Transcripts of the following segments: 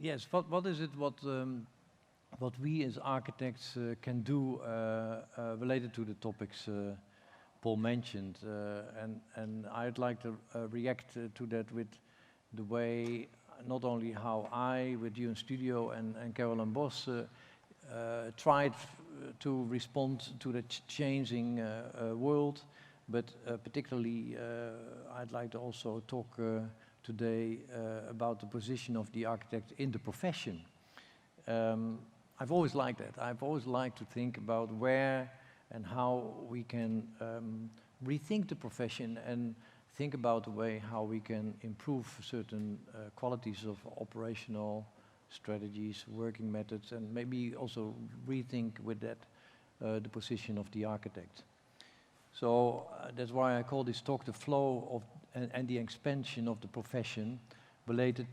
yes, what is it what we as architects can do related to the topics Paul mentioned, and I'd like to react to that with the way not only how I, with you in studio and Caroline Bos, tried to respond to the changing world, but particularly I'd like to also talk today about the position of the architect in the profession. I've always liked that. I've always liked to think about where and how we can rethink the profession and think about the way how we can improve certain qualities of operational strategies, working methods, and maybe also rethink with that the position of the architect. So that's why I call this talk the flow of and the expansion of the profession, related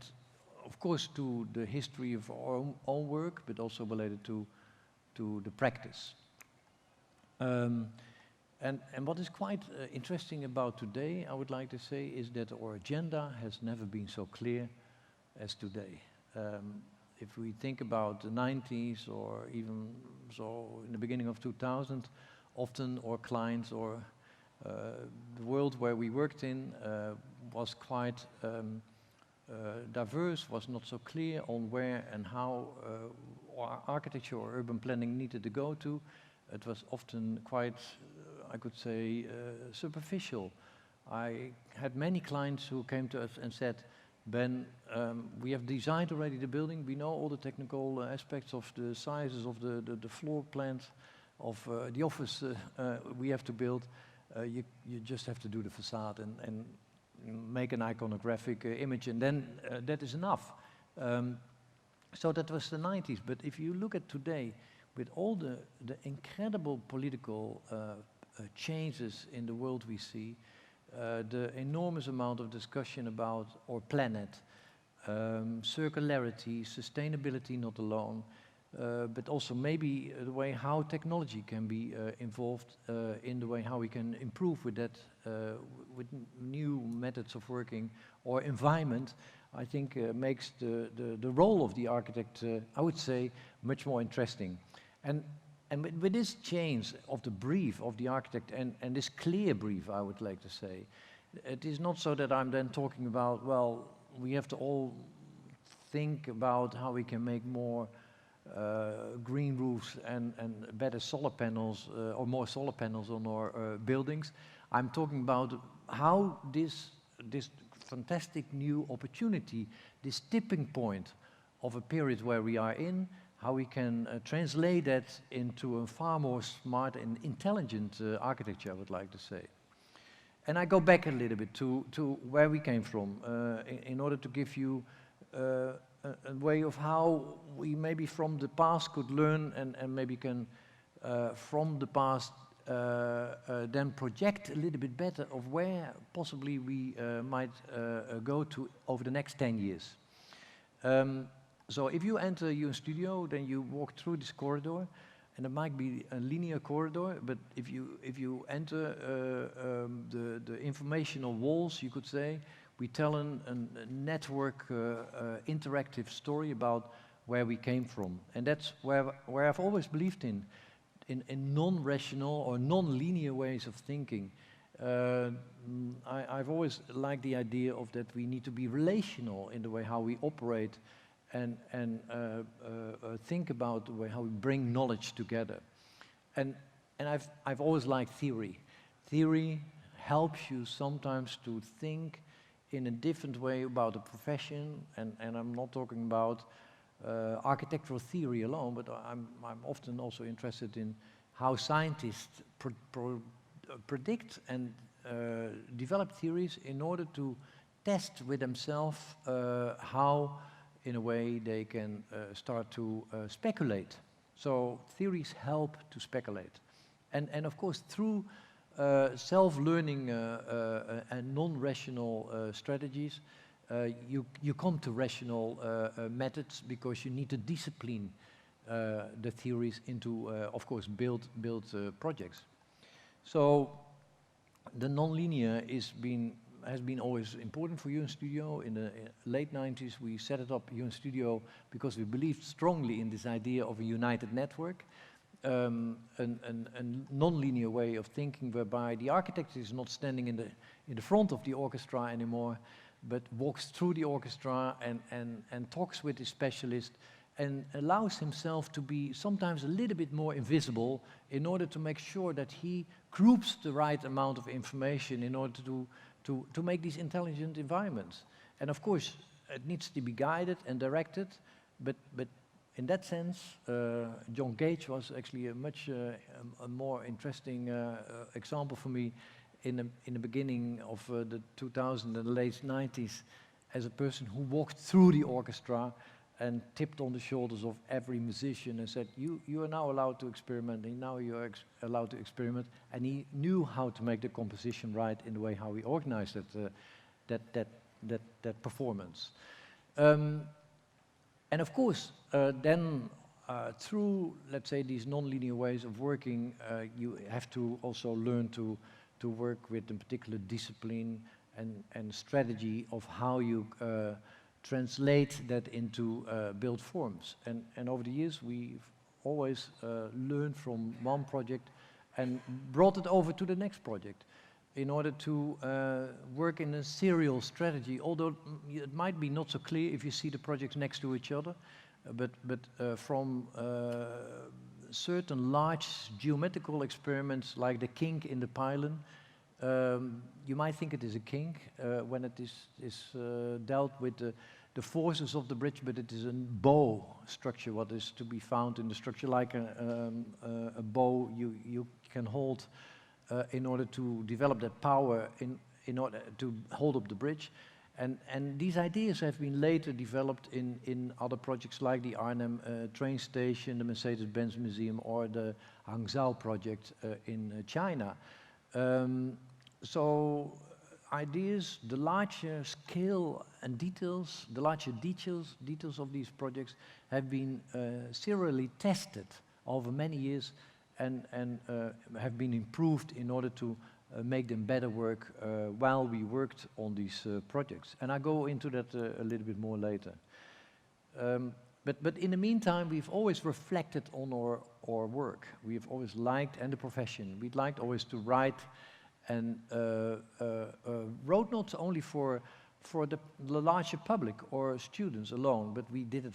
of course to the history of our own work, but also related to the practice. And what is quite interesting about today, I would like to say, is that our agenda has never been so clear as today. If we think about the 90s or even so in the beginning of 2000, often our clients or the world where we worked in was quite diverse, was not so clear on where and how our architecture or urban planning needed to go to. It was often quite, I could say, superficial. I had many clients who came to us and said, Ben, we have designed already the building, we know all the technical aspects of the sizes of the floor plans, of the office we have to build. You just have to do the facade and make an iconographic image, and then that is enough. So that was the 90s, but if you look at today, with all the incredible political changes in the world we see, the enormous amount of discussion about our planet, circularity, sustainability not alone, but also maybe the way how technology can be involved in the way how we can improve with that, with new methods of working or environment, I think makes the role of the architect, I would say, much more interesting. And with this change of the brief of the architect and this clear brief, I would like to say, it is not so that I'm then talking about, well, we have to all think about how we can make more green roofs and better solar panels or more solar panels on our buildings. I'm talking about how this fantastic new opportunity, this tipping point of a period where we are in, how we can translate that into a far more smart and intelligent architecture, I would like to say. And I go back a little bit to where we came from in order to give you a way of how we maybe from the past could learn and maybe can from the past then project a little bit better of where possibly we might go to over the next 10 years. So if you enter your studio, then you walk through this corridor, and it might be a linear corridor, but if you enter the informational walls, you could say, we tell a network interactive story about where we came from. And that's where I've always believed in non-rational or non-linear ways of thinking. I've always liked the idea of that we need to be relational in the way how we operate and think about the way how we bring knowledge together. And I've always liked theory. Theory helps you sometimes to think in a different way about a profession, and I'm not talking about architectural theory alone, but I'm often also interested in how scientists predict and develop theories in order to test with themselves how in a way they can start to speculate. So theories help to speculate. And of course through self-learning and non-rational strategies, you come to rational methods because you need to discipline the theories into, of course, build projects. So the nonlinear is being has been always important for UN Studio. In the late 90s, we set it up, UN Studio, because we believed strongly in this idea of a united network, a non-linear way of thinking, whereby the architect is not standing in the front of the orchestra anymore, but walks through the orchestra and talks with the specialist and allows himself to be sometimes a little bit more invisible in order to make sure that he groups the right amount of information in order to make these intelligent environments. And of course, it needs to be guided and directed, but in that sense, John Gage was actually a much a more interesting example for me in the beginning of the 2000s and the late 90s, as a person who walked through the orchestra and tipped on the shoulders of every musician and said, you are now allowed to experiment, and now you are allowed to experiment. And he knew how to make the composition right in the way how we organized that performance. And of course, then through, let's say, these non-linear ways of working, you have to also learn to work with a particular discipline and strategy of how you translate that into built forms. And over the years, we've always learned from one project and brought it over to the next project in order to work in a serial strategy, although it might be not so clear if you see the projects next to each other, but from certain large geometrical experiments like the kink in the pylon, you might think it is a kink when it is dealt with the forces of the bridge, but it is a bow structure, what is to be found in the structure, like a bow you can hold in order to develop that power in order to hold up the bridge. And these ideas have been later developed in other projects like the Arnhem train station, the Mercedes-Benz Museum, or the Hangzhou project in China. So ideas, the larger scale and details, the larger details of these projects have been serially tested over many years and have been improved in order to make them better work while we worked on these projects. And I go into that a little bit more later. But in the meantime, we've always reflected on our work. We've always liked, and the profession, we'd liked always to write and wrote not only for the larger public or students alone, but we did it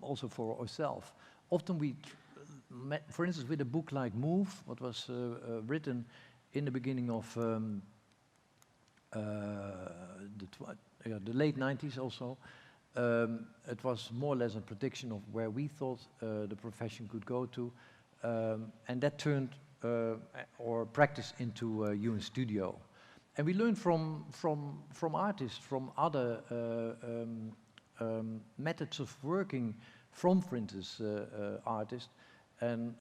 also for ourselves. Often we met, for instance, with a book like Move, what was written in the beginning of the late 90s also. It was more or less a prediction of where we thought the profession could go to, and that turned our practice into UN Studio. And we learned from artists, from other methods of working from, for instance, artists, and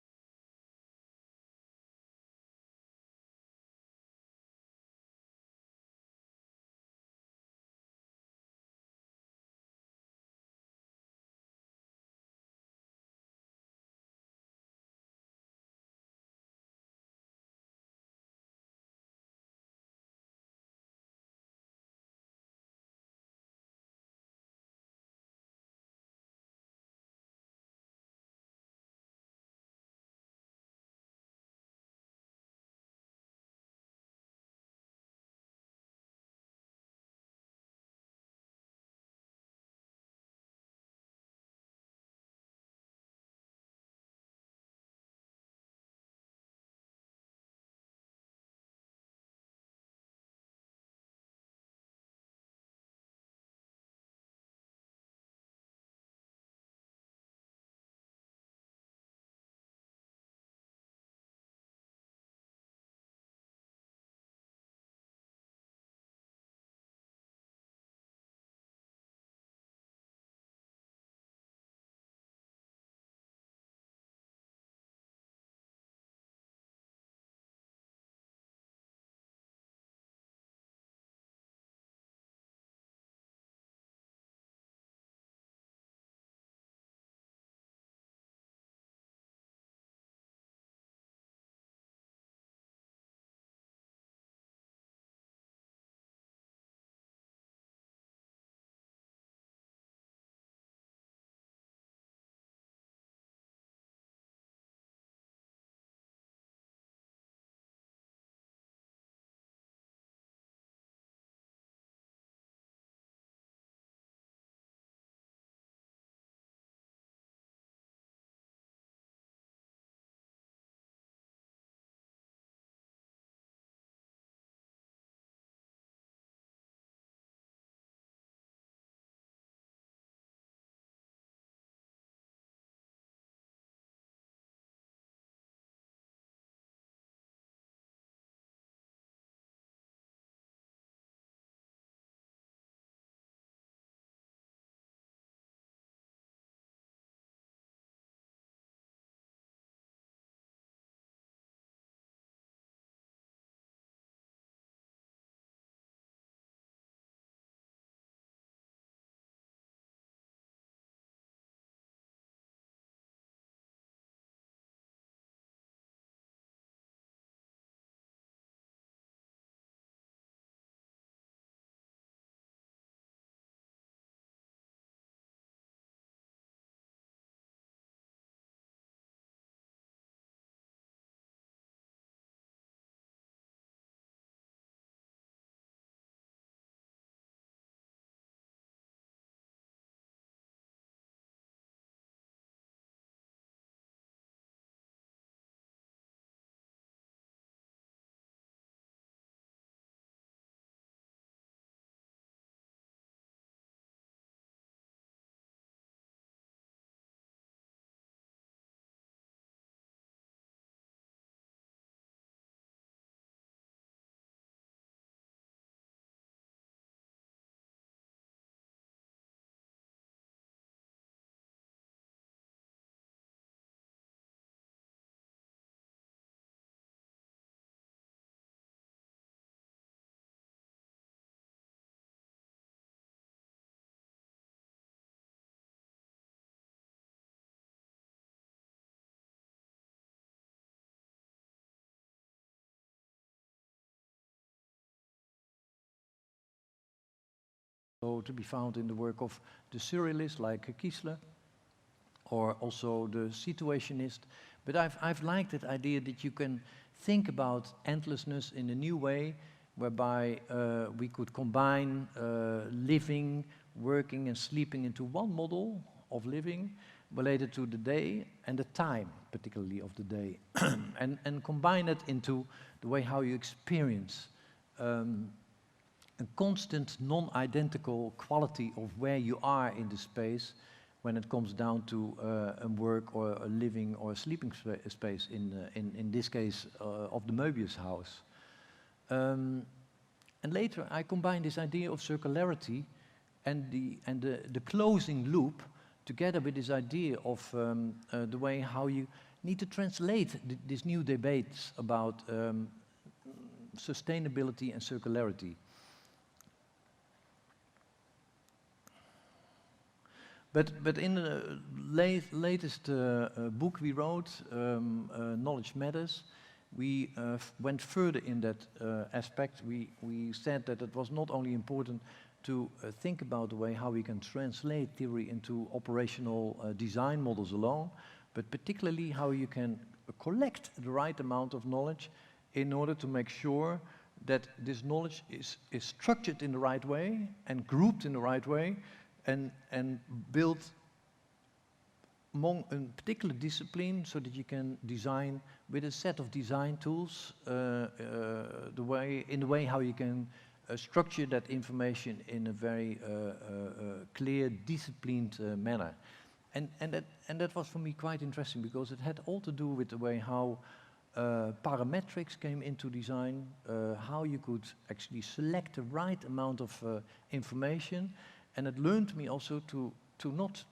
also to be found in the work of the surrealists like Kiesler, or also the situationist. But I've liked that idea that you can think about endlessness in a new way, whereby we could combine living, working and sleeping into one model of living related to the day and the time, particularly of the day, and combine it into the way how you experience a constant non-identical quality of where you are in the space when it comes down to a work or a living or a sleeping space, in this case of the Möbius house. And later I combine this idea of circularity and the closing loop together with this idea of the way how you need to translate these new debates about sustainability and circularity. But in the latest book we wrote, Knowledge Matters, we went further in that aspect. We said that it was not only important to think about the way how we can translate theory into operational design models alone, but particularly how you can collect the right amount of knowledge in order to make sure that this knowledge is structured in the right way and grouped in the right way, and built among a particular discipline so that you can design with a set of design tools in the way how you can structure that information in a very clear, disciplined manner. And that was for me quite interesting, because it had all to do with the way how parametrics came into design, how you could actually select the right amount of information. And it learned me also to not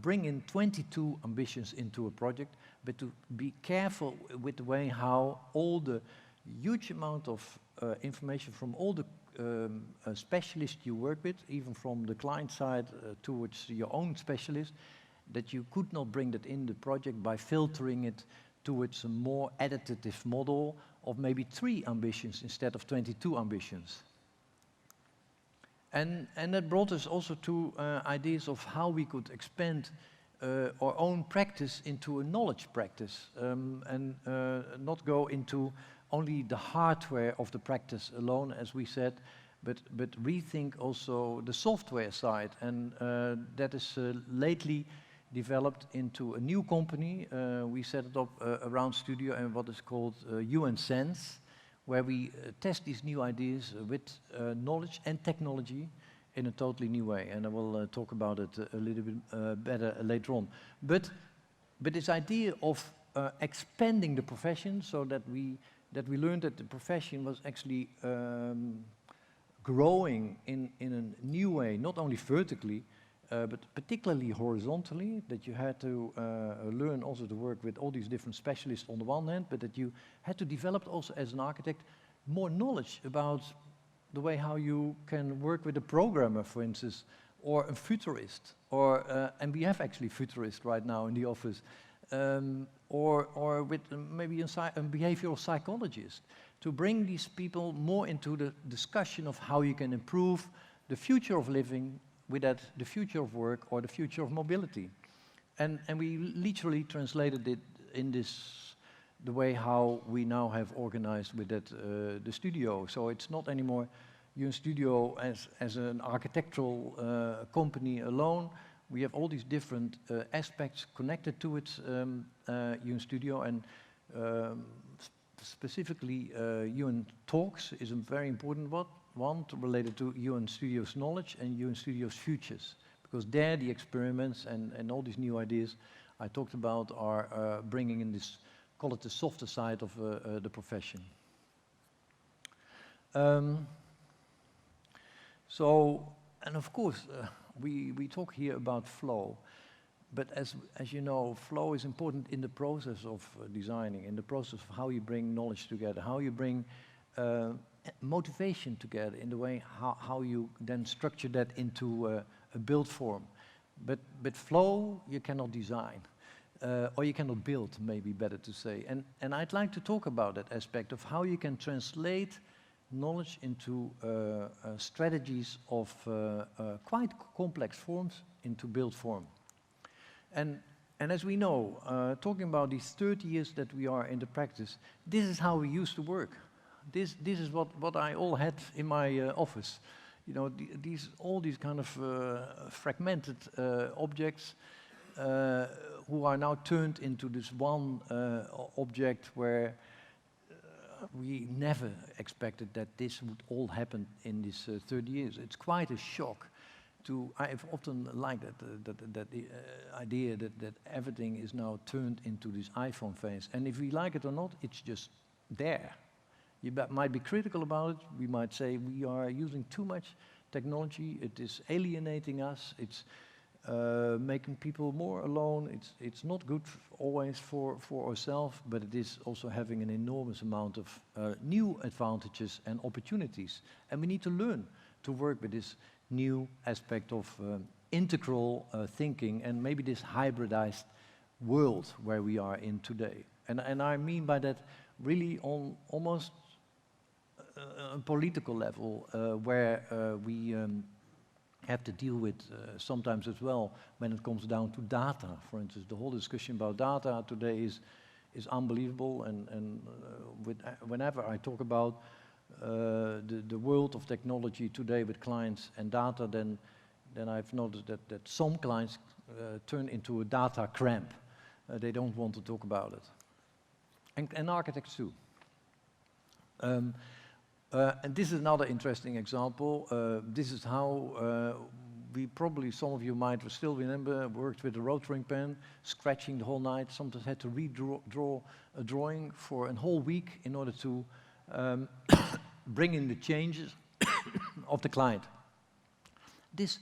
bring in 22 ambitions into a project, but to be careful with the way how all the huge amount of information from all the specialists you work with, even from the client side towards your own specialist, that you could not bring that in the project by filtering it towards a more additive model of maybe 3 ambitions instead of 22 ambitions. And that brought us also to ideas of how we could expand our own practice into a knowledge practice, and not go into only the hardware of the practice alone, as we said, but rethink also the software side. And that is lately developed into a new company. We set it up around Studio and what is called UN Sense, where we test these new ideas with knowledge and technology in a totally new way. And I will talk about it a little bit better later on. But this idea of expanding the profession, so that we learned that the profession was actually growing in a new way, not only vertically, but particularly horizontally, that you had to learn also to work with all these different specialists on the one hand, but that you had to develop also as an architect more knowledge about the way how you can work with a programmer, for instance, or a futurist, or and we have actually futurists right now in the office, or with maybe a behavioral psychologist, to bring these people more into the discussion of how you can improve the future of living with that, the future of work or the future of mobility. And we literally translated it in this, the way how we now have organized with that, the studio. So it's not anymore UN Studio as an architectural company alone. We have all these different aspects connected to it, UN Studio, and specifically UN Talks is a very important one related to UN Studio's knowledge and UN Studio's futures, because there the experiments and all these new ideas I talked about are bringing in this, call it the softer side of the profession. So, and of course, we talk here about flow, but as you know, flow is important in the process of designing, in the process of how you bring knowledge together, how you bring motivation together, in the way how you then structure that into a build form. But flow you cannot design, or you cannot build, maybe better to say. And I'd like to talk about that aspect of how you can translate knowledge into strategies of quite complex forms into built form. And as we know, talking about these 30 years that we are in the practice, this is how we used to work. This is what I all had in my office. You know, all these kind of fragmented objects who are now turned into this one object where we never expected that this would all happen in these 30 years. It's quite a shock. I've often liked that idea that everything is now turned into this iPhone phase. And if we like it or not, it's just there. You might be critical about it. We might say we are using too much technology. It is alienating us. It's making people more alone. It's not good always for ourselves, but it is also having an enormous amount of new advantages and opportunities. And we need to learn to work with this new aspect of integral thinking and maybe this hybridized world where we are in today. And I mean by that really on almost a political level where we have to deal with sometimes as well when it comes down to data. For instance, the whole discussion about data today is unbelievable, and whenever I talk about the world of technology today with clients and data, then I've noticed that some clients turn into a data cramp. They don't want to talk about it. And architects too. And this is another interesting example. This is how we probably, some of you might still remember, worked with a rotring pen, scratching the whole night, sometimes had to redraw a drawing for a whole week in order to bring in the changes of the client. This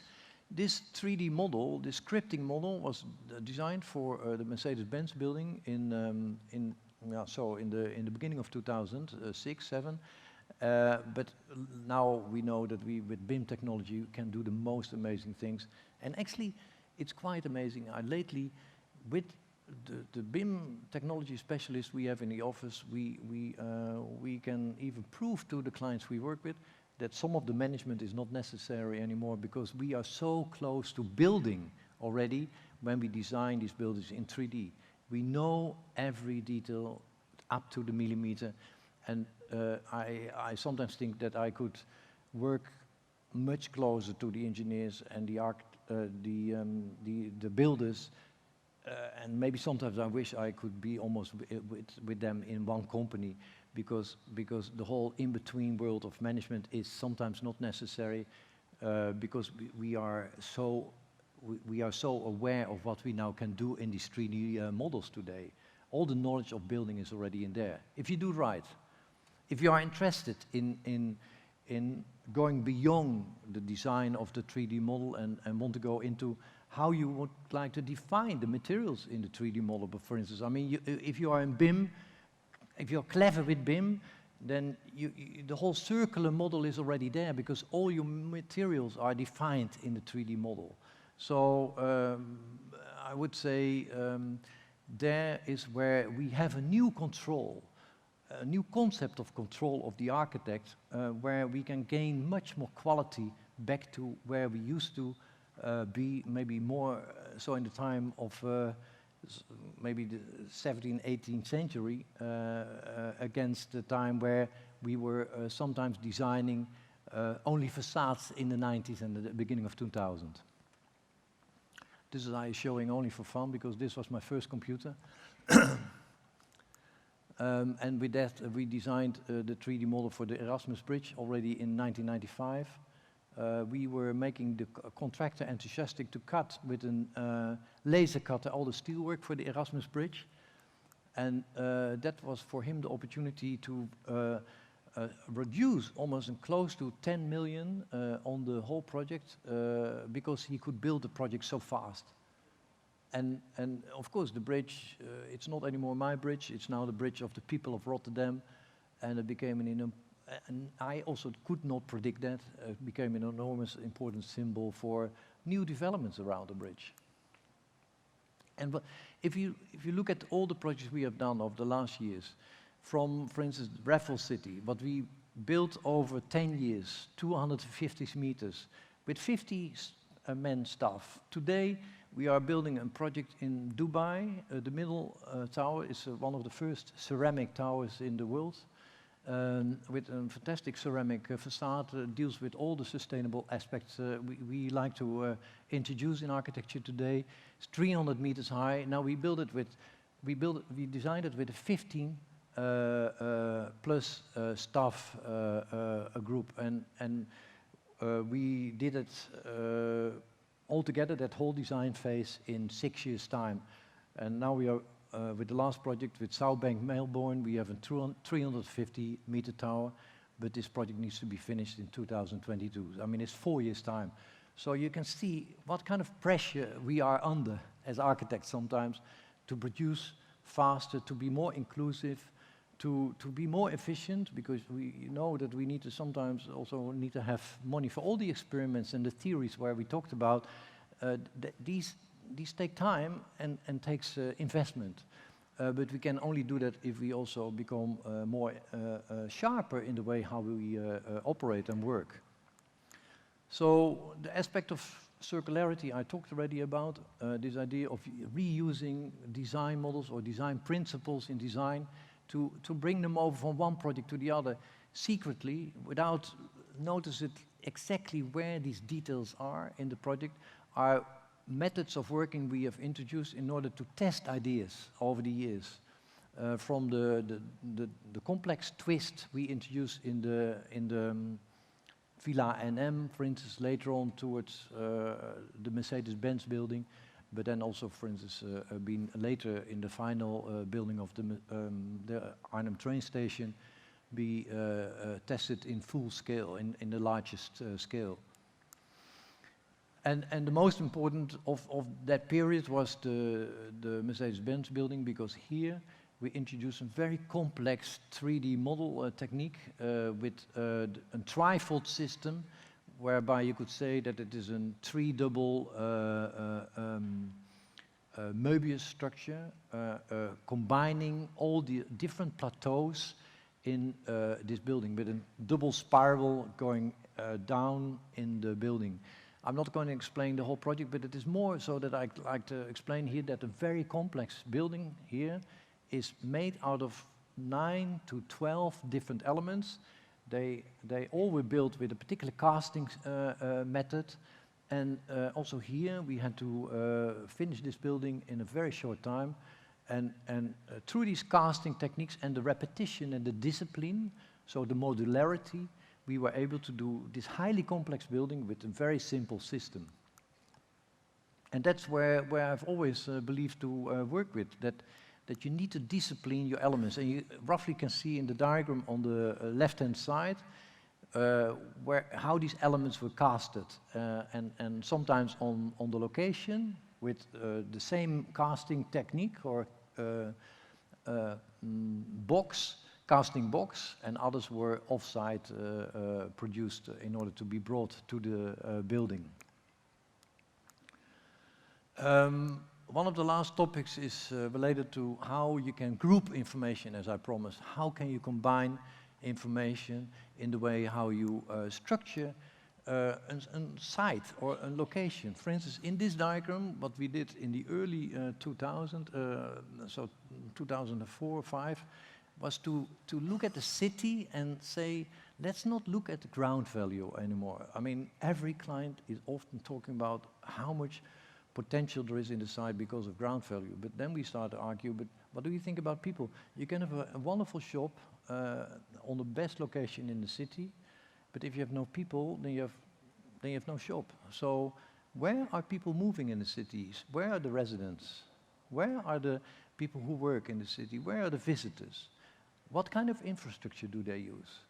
3D model, this scripting model, was designed for the Mercedes-Benz building in the beginning of 2006, 7. But now we know that with BIM technology, can do the most amazing things. And actually, it's quite amazing. Lately, with the BIM technology specialists we have in the office, we can even prove to the clients we work with that some of the management is not necessary anymore, because we are so close to building already when we design these buildings in 3D. We know every detail up to the millimeter. And I sometimes think that I could work much closer to the engineers and the builders, and maybe sometimes I wish I could be almost with them in one company, because the whole in-between world of management is sometimes not necessary, because we are so aware of what we now can do in these 3D models today. All the knowledge of building is already in there, if you do it right. If you are interested in going beyond the design of the 3D model and want to go into how you would like to define the materials in the 3D model, but for instance, I mean, if you are in BIM, if you're clever with BIM, then the whole circular model is already there, because all your materials are defined in the 3D model. So I would say there is where we have a new control, a new concept of control of the architect, where we can gain much more quality back to where we used to be, maybe more so in the time of maybe the 17th, 18th century, against the time where we were sometimes designing only facades in the 90s and the beginning of 2000. This is I showing only for fun, because this was my first computer. And with that, we designed the 3D model for the Erasmus Bridge already in 1995. We were making the contractor enthusiastic to cut with a laser cutter all the steelwork for the Erasmus Bridge. And that was for him the opportunity to reduce almost close to 10 million on the whole project, because he could build the project so fast. And of course, the bridge, it's not anymore my bridge, it's now the bridge of the people of Rotterdam, and it became and I also could not predict that, it became an enormous important symbol for new developments around the bridge. And if you look at all the projects we have done over the last years, from, for instance, Raffles City, what we built over 10 years, 250 meters, with 50 men staff. Today, we are building a project in Dubai. The middle tower is one of the first ceramic towers in the world, with a fantastic ceramic facade, deals with all the sustainable aspects we like to introduce in architecture today. It's 300 meters high. Now we designed it with a 15 plus staff group, and we did it altogether, that whole design phase, in 6 years' time. And now we are with the last project with Southbank Melbourne. We have a 350 meter tower, but this project needs to be finished in 2022. I mean, it's 4 years' time. So you can see what kind of pressure we are under as architects sometimes to produce faster, to be more inclusive, to be more efficient, because we know that we need to sometimes also need to have money for all the experiments and the theories where we talked about. These take time and takes investment. But we can only do that if we also become more sharper in the way how we operate and work. So the aspect of circularity I talked already about, this idea of reusing design models or design principles in design to bring them over from one project to the other secretly, without noticing exactly where these details are in the project, are methods of working we have introduced in order to test ideas over the years. From the complex twist we introduced in the Villa NM, for instance, later on towards the Mercedes-Benz building, but then also, for instance, been later in the final building of the Arnhem train station, be tested in full scale, in the largest scale. And the most important of that period was the Mercedes-Benz building, because here we introduced a very complex 3D model technique with a trifold system, whereby you could say that it is a three-double Möbius structure, combining all the different plateaus in this building, with a double spiral going down in the building. I'm not going to explain the whole project, but it is more so that I'd like to explain here that a very complex building here is made out of 9 to 12 different elements. They all were built with a particular casting method, and also here we had to finish this building in a very short time, and through these casting techniques and the repetition and the discipline, so the modularity, we were able to do this highly complex building with a very simple system. And that's where I've always believed to work with, that you need to discipline your elements. And you roughly can see in the diagram on the left-hand side how these elements were casted. And sometimes on the location with the same casting technique or casting box, and others were off-site produced in order to be brought to the building. One of the last topics is related to how you can group information, as I promised. How can you combine information in the way how you structure a site or a location. For instance, in this diagram, what we did in the early 2000, so 2004 or 5, was to look at the city and say, let's not look at the ground value anymore. I mean, every client is often talking about how much potential there is in the site because of ground value. But then we start to argue, but what do you think about people? You can have a wonderful shop on the best location in the city, but if you have no people, then you have no shop. So where are people moving in the cities? Where are the residents? Where are the people who work in the city? Where are the visitors? What kind of infrastructure do they use?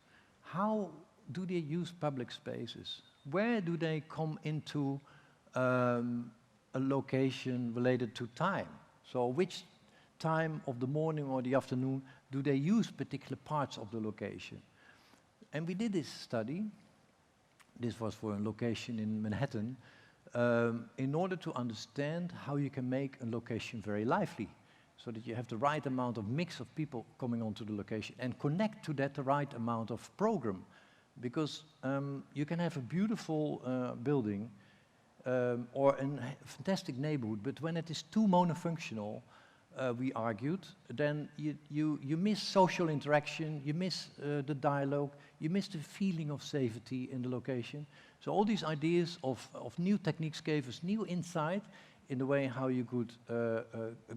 How do they use public spaces? Where do they come into a location related to time? So which time of the morning or the afternoon do they use particular parts of the location? And we did this study. This was for a location in Manhattan, in order to understand how you can make a location very lively. so that you have the right amount of mix of people coming onto the location, and connect to that the right amount of program. Because you can have a beautiful building or a fantastic neighborhood, but when it is too monofunctional, we argued, then you miss social interaction, you miss the dialogue, you miss the feeling of safety in the location. So all these ideas of new techniques gave us new insight in the way how you could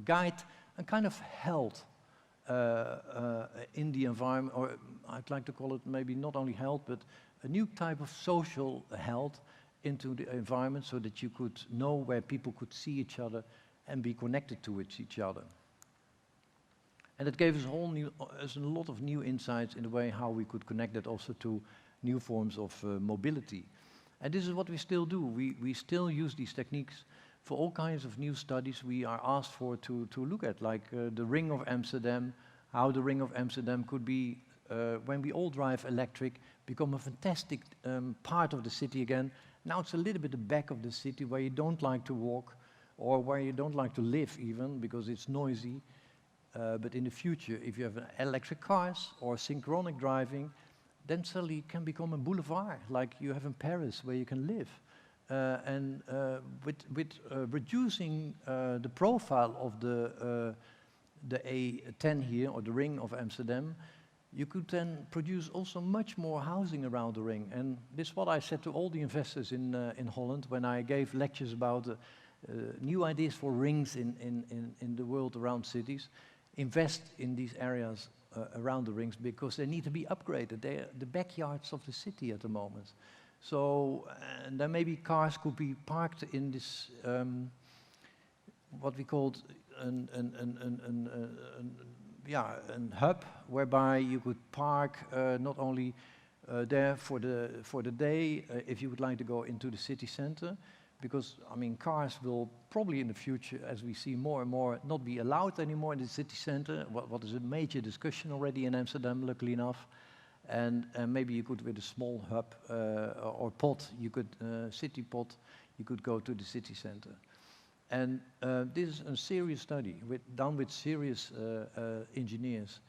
guide a kind of health in the environment, or I'd like to call it maybe not only health, but a new type of social health into the environment, so that you could know where people could see each other and be connected to each other. And it gave us a lot of new insights in the way how we could connect that also to new forms of mobility. And this is what we still do. We still use these techniques for all kinds of new studies we are asked for to look at, like the Ring of Amsterdam, how the Ring of Amsterdam could be, when we all drive electric, become a fantastic part of the city again. Now it's a little bit the back of the city where you don't like to walk, or where you don't like to live even, because it's noisy. But in the future, if you have electric cars or synchronic driving, then suddenly it can become a boulevard, like you have in Paris, where you can live. And with reducing the profile of the A10 here, or the Ring of Amsterdam, you could then produce also much more housing around the ring. And this is what I said to all the investors in Holland when I gave lectures about new ideas for rings in the world around cities. Invest in these areas around the rings, because they need to be upgraded. They're the backyards of the city at the moment. So, and then maybe cars could be parked in this, what we called a hub, whereby you could park not only there for the day, if you would like to go into the city center, because I mean cars will probably in the future, as we see more and more, not be allowed anymore in the city center. What is a major discussion already in Amsterdam, luckily enough. And maybe you could, with a small hub or pod, you could city pod, you could go to the city center. And this is a serious study done with serious engineers,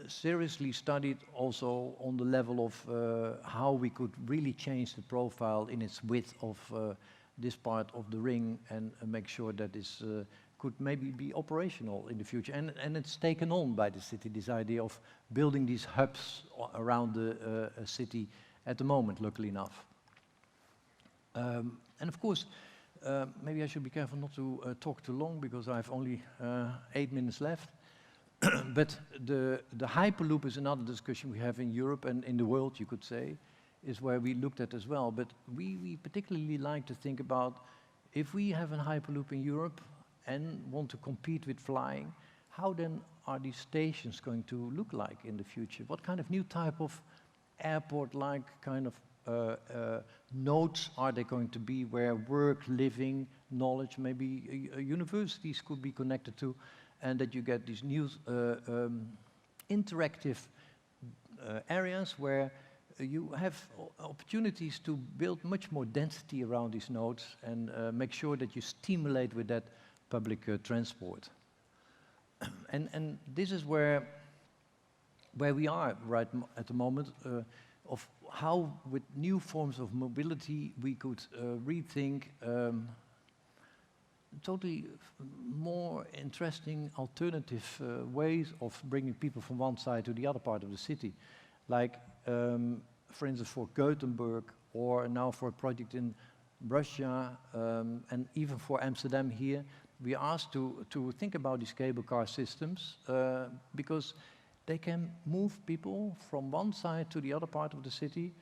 seriously studied also on the level of how we could really change the profile in its width of this part of the ring, and make sure that this could maybe be operational in the future. And it's taken on by the city, this idea of building these hubs around the city at the moment, luckily enough. And of course, maybe I should be careful not to talk too long, because I have only 8 minutes left. But the Hyperloop is another discussion we have in Europe and in the world, you could say, is where we looked at as well. But we particularly like to think about, if we have a Hyperloop in Europe and want to compete with flying, how then are these stations going to look like in the future? What kind of new type of airport-like kind of nodes are they going to be, where work, living, knowledge, maybe universities could be connected to, and that you get these new interactive areas where you have opportunities to build much more density around these nodes, and make sure that you stimulate with that public transport. And this is where we are right at the moment, of how with new forms of mobility we could rethink totally more interesting alternative ways of bringing people from one side to the other part of the city. Like, for instance, for Gothenburg, or now for a project in Russia, and even for Amsterdam here, we are asked to think about these cable car systems, because they can move people from one side to the other part of the city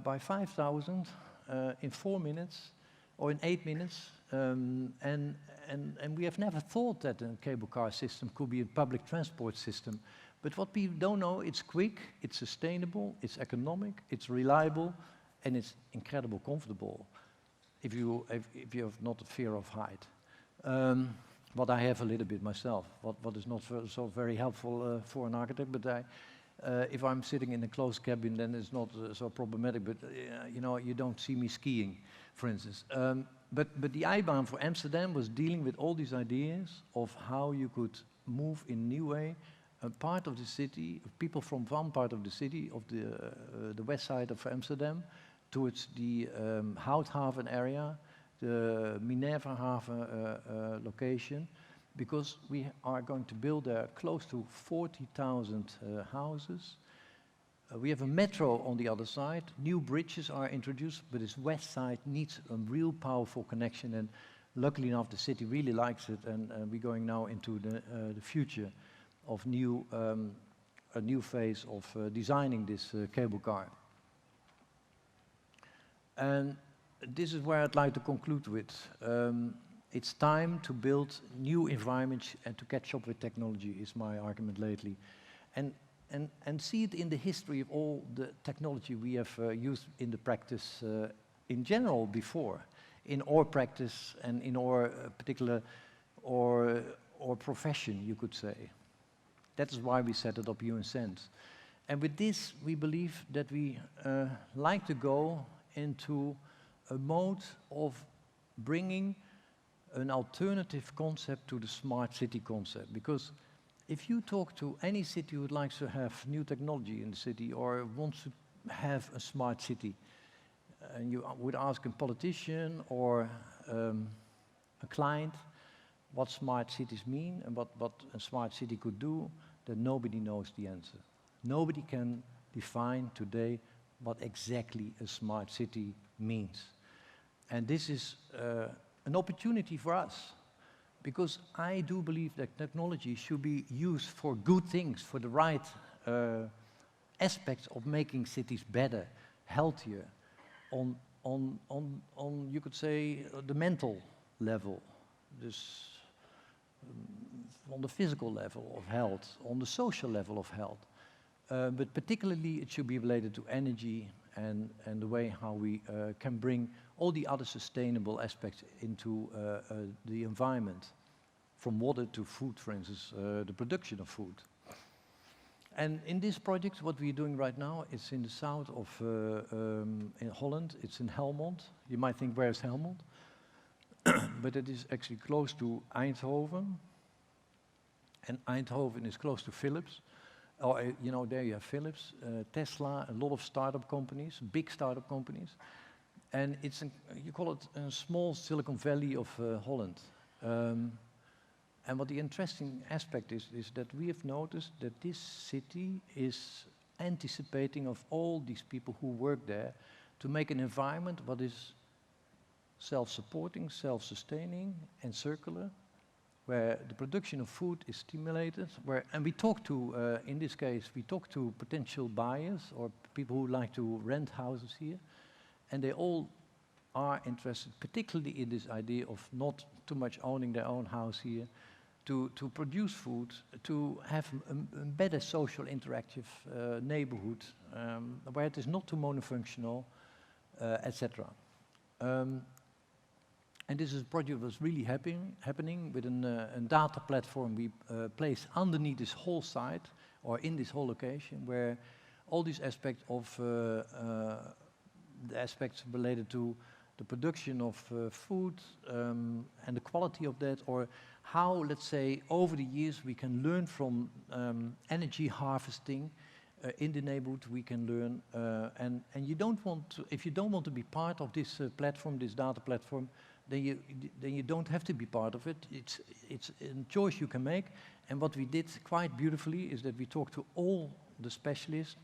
by 5,000 in 4 minutes, or in 8 minutes. And we have never thought that a cable car system could be a public transport system. But what we don't know, it's quick, it's sustainable, it's economic, it's reliable, and it's incredibly comfortable if you have not a fear of height. What I have a little bit myself, what is not so very helpful for an architect, but If I'm sitting in a closed cabin, then it's not so problematic, but you know, you don't see me skiing, for instance. But the IBAN for Amsterdam was dealing with all these ideas of how you could move in a new way a part of the city, people from one part of the city, of the west side of Amsterdam, towards the Houthaven area, the Minervahaven location, because we are going to build there close to 40,000 houses. We have a metro on the other side. New bridges are introduced, but this west side needs a real powerful connection, and luckily enough the city really likes it, and we're going now into the future of a new phase of designing this cable car. And this is where I'd like to conclude with. It's time to build new environments and to catch up with technology, is my argument lately. And see it in the history of all the technology we have used in the practice in general before, in our practice and in our particular or profession, you could say. That is why we set it up UNSense. And with this, we believe that we like to go into a mode of bringing an alternative concept to the smart city concept. Because if you talk to any city who would like to have new technology in the city or wants to have a smart city, and you would ask a politician or a client what smart cities mean and what a smart city could do, then nobody knows the answer. Nobody can define today what exactly a smart city means. And this is an opportunity for us, because I do believe that technology should be used for good things, for the right aspects of making cities better, healthier, on you could say, the mental level, this, on the physical level of health, on the social level of health. But particularly it should be related to energy and the way how we can bring all the other sustainable aspects into the environment, from water to food, for instance, the production of food. And in this project, what we're doing right now is in the south of in Holland. It's in Helmond. You might think, where's Helmond? But it is actually close to Eindhoven. And Eindhoven is close to Philips. Or, you know, there you have Philips, Tesla, a lot of startup companies, big startup companies. And it's, you call it a small Silicon Valley of Holland. And what the interesting aspect is that we have noticed that this city is anticipating of all these people who work there to make an environment what is self-supporting, self-sustaining and circular, where the production of food is stimulated, and we talk to, in this case, we talk to potential buyers or people who like to rent houses here, and they all are interested, particularly in this idea of not too much owning their own house here, to produce food, to have a better social interactive neighborhood, where it is not too monofunctional, etc. And this is a project that was really happening with a data platform we placed underneath this whole site, or in this whole location, where all these aspects of the aspects related to the production of food and the quality of that, or how, let's say, over the years we can learn from energy harvesting in the neighborhood. We can learn, and you don't want to, if you don't want to be part of this platform, this data platform, then you don't have to be part of it. It's a choice you can make. And what we did quite beautifully is that we talked to all the specialists,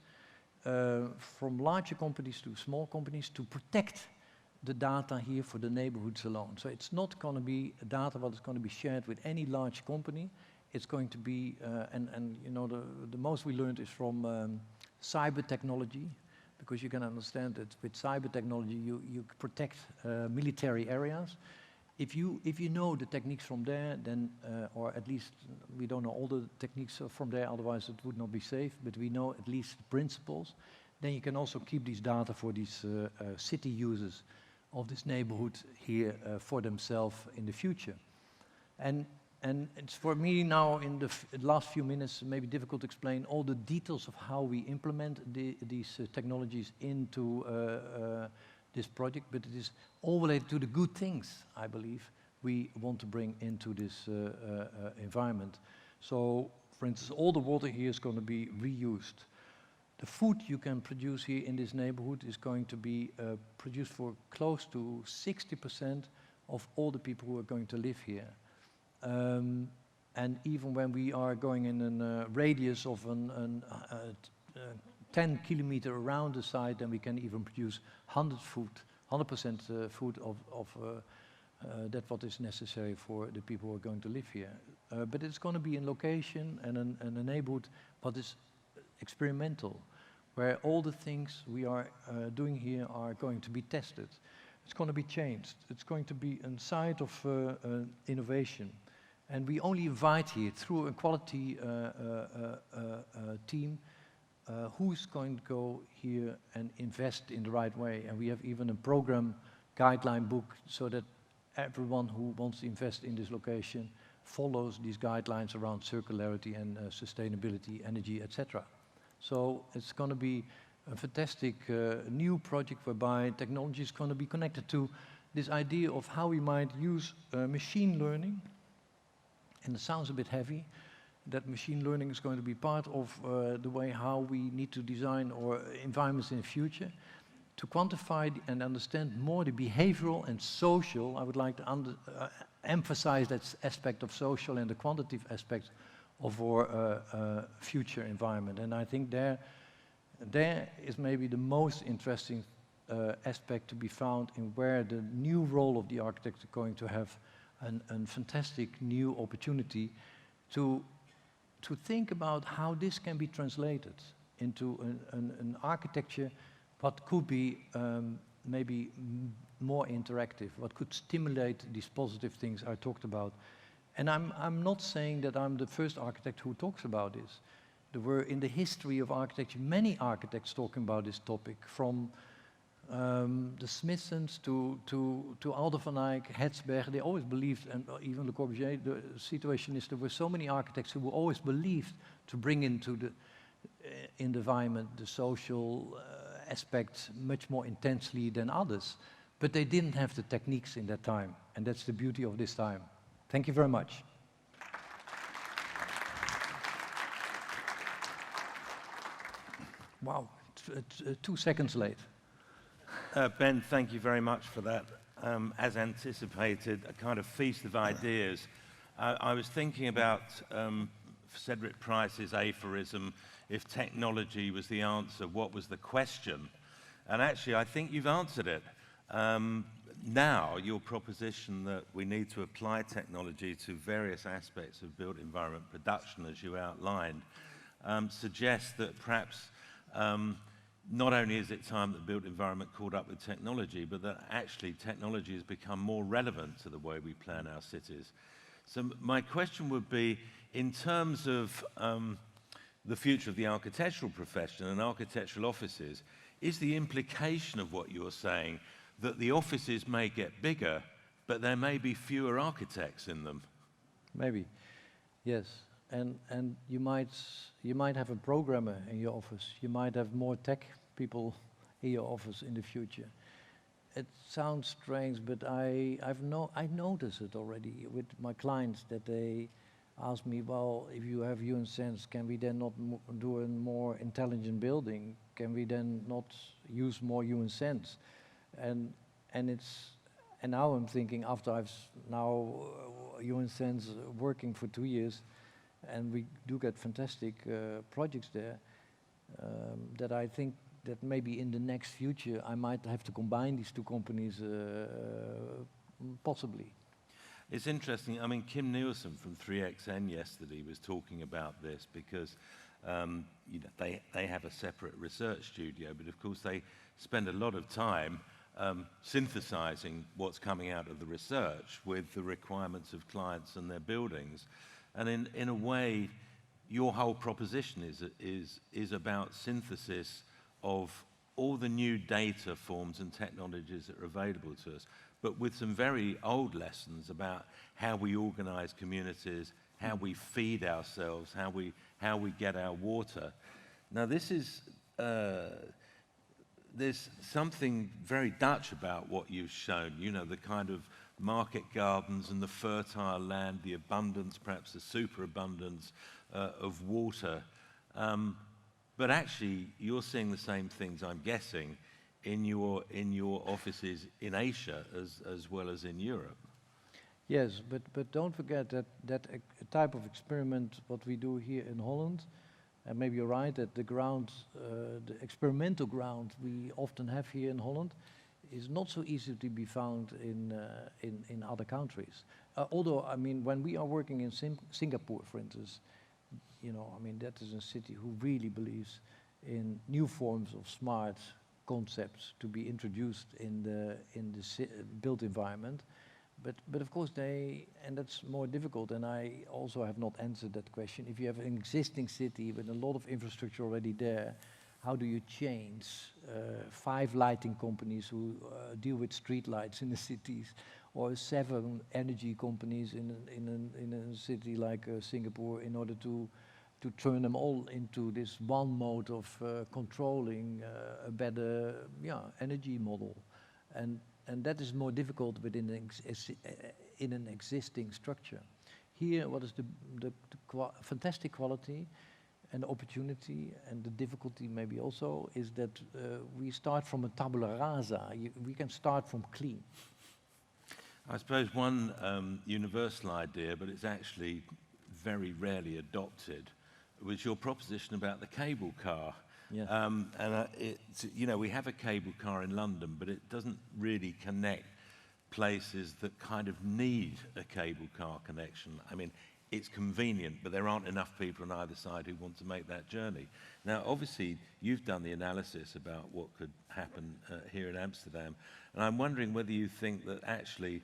from larger companies to small companies, to protect the data here for the neighborhoods alone. So it's not going to be data that is going to be shared with any large company. It's going to be, and you know, the most we learned is from cyber technology, because you can understand that with cyber technology you protect military areas. If you know the techniques from there, then, or at least we don't know all the techniques from there, otherwise it would not be safe, but we know at least the principles, then you can also keep these data for these city users of this neighborhood here for themselves in the future. And and it's for me now in the last few minutes maybe difficult to explain all the details of how we implement these technologies into this project, but it is all related to the good things, I believe, we want to bring into this environment. So, for instance, all the water here is going to be reused. The food you can produce here in this neighborhood is going to be produced for close to 60% of all the people who are going to live here. And even when we are going in a radius of 10 kilometers around the site, then we can even produce 100% food of that what is necessary for the people who are going to live here. But it's going to be in location and a neighborhood what is experimental, where all the things we are doing here are going to be tested. It's going to be changed. It's going to be a site of innovation. And we only invite here, through a quality team, who's going to go here and invest in the right way. And we have even a program guideline book so that everyone who wants to invest in this location follows these guidelines around circularity and sustainability, energy, etc. So it's going to be a fantastic new project whereby technology is going to be connected to this idea of how we might use machine learning. And it sounds a bit heavy, that machine learning is going to be part of the way how we need to design our environments in the future, to quantify and understand more the behavioral and social. I would like to emphasize that aspect of social and the quantitative aspect of our future environment. And I think there is maybe the most interesting aspect to be found in where the new role of the architect is going to have a fantastic new opportunity to think about how this can be translated into an architecture what could be maybe more interactive, what could stimulate these positive things I talked about. And I'm not saying that I'm the first architect who talks about this. There were in the history of architecture many architects talking about this topic, from the Smithsons to Alder van Eyck, Hetzberg. They always believed, and even Le Corbusier, the situation is there were so many architects who always believed to bring into the environment the social aspect much more intensely than others. But they didn't have the techniques in that time, and that's the beauty of this time. Thank you very much. Wow, 2 seconds late. Ben, thank you very much for that. As anticipated, a kind of feast of ideas. I was thinking about Cedric Price's aphorism, if technology was the answer, what was the question? And actually, I think you've answered it. Now, your proposition that we need to apply technology to various aspects of built environment production, as you outlined, suggests that perhaps not only is it time that built environment caught up with technology, but that actually technology has become more relevant to the way we plan our cities. So my question would be, in terms of the future of the architectural profession and architectural offices, is the implication of what you're saying that the offices may get bigger, but there may be fewer architects in them? Maybe, yes. And you might have a programmer in your office. You might have more tech people in your office in the future. It sounds strange, but I notice it already with my clients that they ask me, well, if you have UN Sense, can we then not do a more intelligent building? Can we then not use more UN Sense? And now I'm thinking, after I've now UN Sense working for 2 years, and we do get fantastic projects there, that I think that maybe in the next future I might have to combine these two companies possibly. It's interesting. I mean, Kim Nielsen from 3XN yesterday was talking about this because you know, they have a separate research studio, but of course they spend a lot of time synthesizing what's coming out of the research with the requirements of clients and their buildings. And in a way, your whole proposition is about synthesis of all the new data forms and technologies that are available to us, but with some very old lessons about how we organize communities, how we feed ourselves, how we get our water. Now this is, there's something very Dutch about what you've shown, you know, the kind of market gardens and the fertile land, the abundance, perhaps the superabundance of water. But actually, you're seeing the same things, I'm guessing, in your offices in Asia as well as in Europe. Yes, but don't forget that a type of experiment, what we do here in Holland, and maybe you're right that the ground, the experimental ground we often have here in Holland, is not so easy to be found in other countries. Although, I mean, when we are working in Singapore, for instance, you know, I mean, that is a city who really believes in new forms of smart concepts to be introduced in the built environment. But of course and that's more difficult, and I also have not answered that question. If you have an existing city with a lot of infrastructure already there, how do you change 5 lighting companies who deal with street lights in the cities, or 7 energy companies in a city like Singapore, in order to turn them all into this one mode of controlling a better energy model? And that is more difficult within in an existing structure. Here, what is the fantastic quality and the opportunity and the difficulty maybe also is that we start from a tabula rasa. We can start from clean. I suppose one universal idea, but it's actually very rarely adopted, was your proposition about the cable car. Yeah. You know, we have a cable car in London, but it doesn't really connect places that kind of need a cable car connection. I mean, it's convenient, but there aren't enough people on either side who want to make that journey. Now, obviously, you've done the analysis about what could happen here in Amsterdam, and I'm wondering whether you think that actually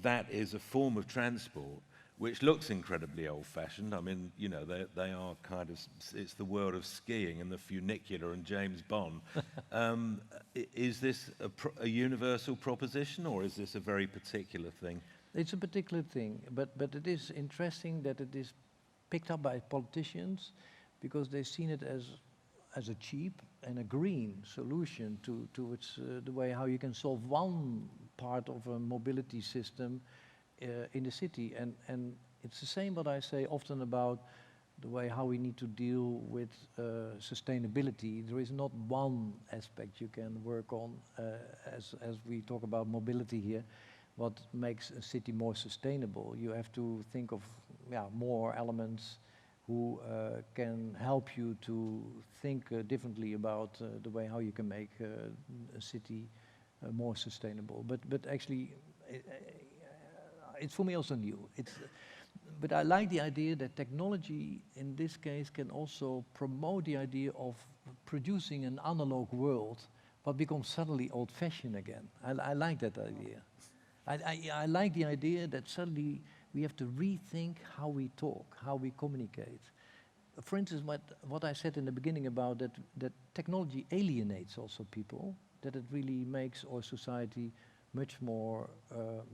that is a form of transport which looks incredibly old-fashioned. I mean, you know, they are kind of, it's the world of skiing and the funicular and James Bond. Is this a universal proposition, or is this a very particular thing? It's a particular thing, but it is interesting that it is picked up by politicians because they've seen it as a cheap and a green solution towards the way how you can solve one part of a mobility system in the city, and it's the same what I say often about the way how we need to deal with sustainability. There is not one aspect you can work on as we talk about mobility here, what makes a city more sustainable. You have to think of more elements who can help you to think differently about the way how you can make a city more sustainable. But actually, it's for me also new. But I like the idea that technology in this case can also promote the idea of producing an analog world, but becomes suddenly old-fashioned again. I like that idea. I like the idea that suddenly we have to rethink how we talk, how we communicate. For instance, what I said in the beginning about that technology alienates also people, that it really makes our society much more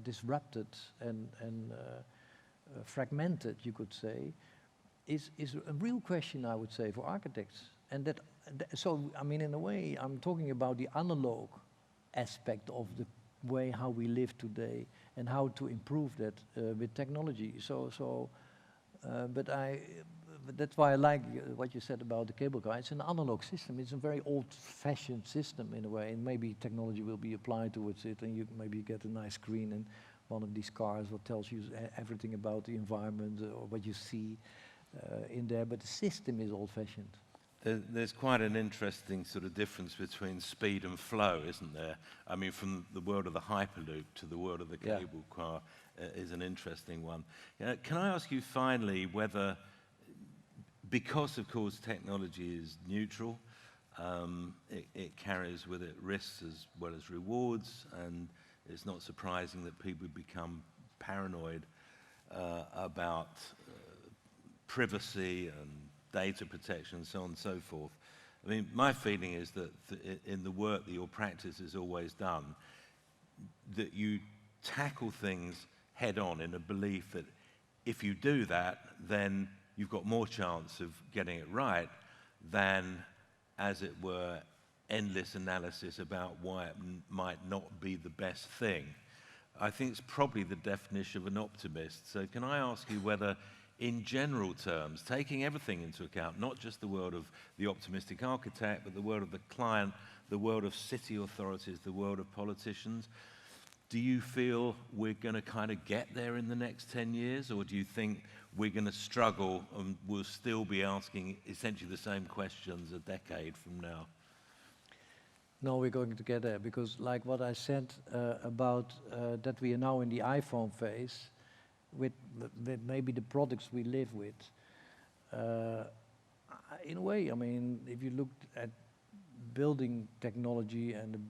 disrupted and fragmented, you could say, is a real question, I would say, for architects. And so, I mean, in a way, I'm talking about the analog aspect of the way how we live today and how to improve that with technology. But that's why I like what you said about the cable car. It's an analog system. It's a very old-fashioned system in a way, and maybe technology will be applied towards it, and you maybe get a nice screen in one of these cars that tells you everything about the environment or what you see in there. But the system is old-fashioned. There's quite an interesting sort of difference between speed and flow, isn't there? I mean, from the world of the Hyperloop to the world of the cable car is an interesting one. Can I ask you finally whether, because of course technology is neutral, it carries with it risks as well as rewards, and it's not surprising that people become paranoid about privacy and data protection, so on and so forth. I mean, my feeling is that in the work that your practice has always done, that you tackle things head on in a belief that if you do that, then you've got more chance of getting it right than, as it were, endless analysis about why it might not be the best thing. I think it's probably the definition of an optimist. So can I ask you whether, in general terms, taking everything into account, not just the world of the optimistic architect, but the world of the client, the world of city authorities, the world of politicians, do you feel we're going to kind of get there in the next 10 years, or do you think we're going to struggle and we'll still be asking essentially the same questions a decade from now? No, we're going to get there, because like what I said about that we are now in the iPhone phase, with maybe the products we live with. In a way, I mean, if you look at building technology and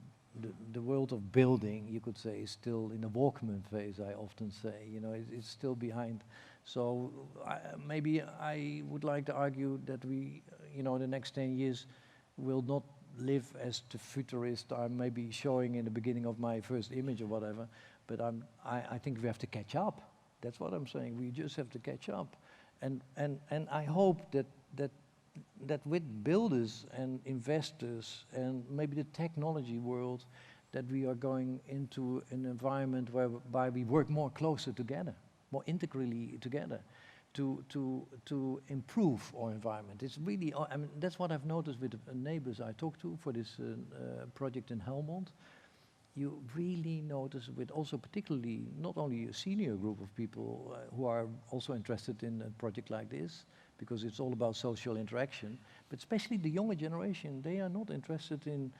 the world of building, you could say, is still in the Walkman phase, I often say. You know, it's still behind. So maybe I would like to argue that we, you know, the next 10 years will not live as the futurist I'm maybe showing in the beginning of my first image or whatever, but I think we have to catch up. That's what I'm saying. We just have to catch up. And I hope that with builders and investors and maybe the technology world, that we are going into an environment whereby we work more closer together, more integrally together, to improve our environment. It's really, I mean, that's what I've noticed with the neighbors I talked to for this project in Helmond. You really notice with also particularly not only a senior group of people who are also interested in a project like this, because it's all about social interaction, but especially the younger generation, they are not interested in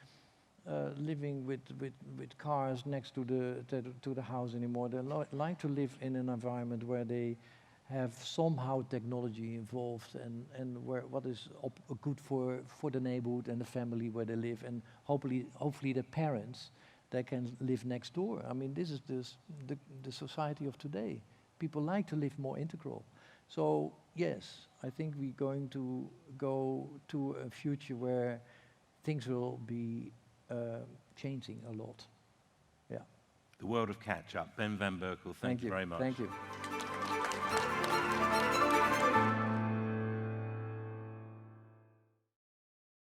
living with cars next to the house anymore. They like to live in an environment where they have somehow technology involved, and where what is good for the neighborhood and the family where they live, and hopefully the parents, they can live next door. I mean, this is the society of today. People like to live more integral. So yes, I think we're going to go to a future where things will be changing a lot. Yeah. The world of catch-up. Ben van Berkel, thank you very much. Thank you.